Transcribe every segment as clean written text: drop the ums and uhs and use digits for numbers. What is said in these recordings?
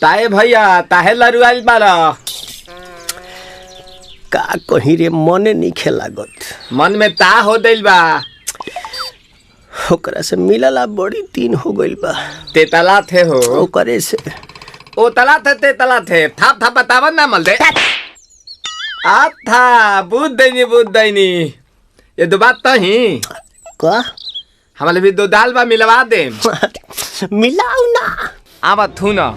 ताए भैया ताहे लरुआल बारा का कहीं रे मने नहीं खेलागत। मन में ता हो दिल बा ओकरा से मिलला बड़ी दिन हो गइल बा। ते तला थे हो ओकरे से ओ तला थे ते तला थे थाप थाप बतावन ना मल दे आ था बुद्ध दैनी ये दो बात तो ही का हमारे भी दो दाल बा मिलवा दे मिलाऊ ना आवा थू ना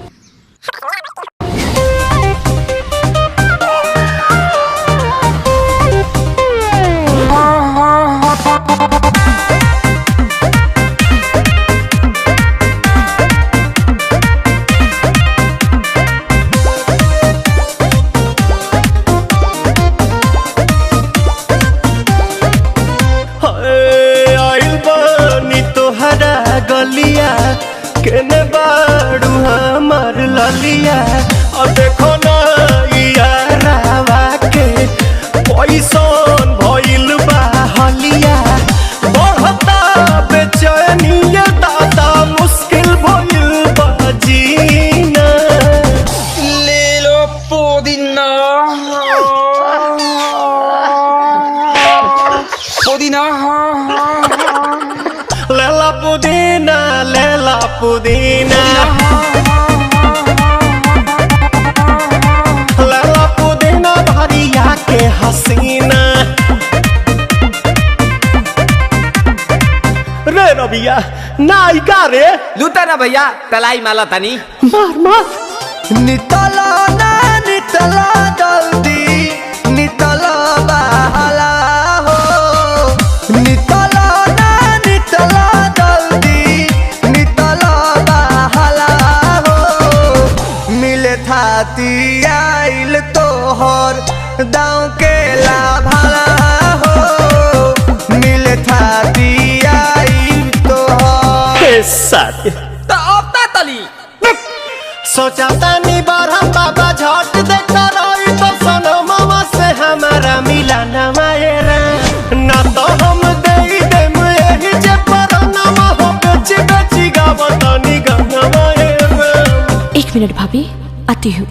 गलिया केने बाड़ू हमार ललिया और देखो ना यारावा के पैसन भइल बा हलिया बढ़ता बेचैनिया दादा मुश्किल भइल बा जीना ले लो पुदीना पुदीना लेला पुदीना लेला पुदीना भरिया के हसीना रे रबिया नायिका रे लूटा ना भैया तलाई माला तनी मार मार नितला ना नितला जल्दी नितला बहाला हो नितला ना नितला थाती आइल तोहर दाँव के लाभाला हो मिले थाती आइल तोहर साथी तो अब ता तली सोचा तानी बारहम बाबा झट देखता रही तो सनो मामा से हमारा मिला न मायरा ना तो हम दे देम यही जे परनामा हो बेची बेची गावतानी गंगा मायरा। 1 मिनट भाभी आती हूँ।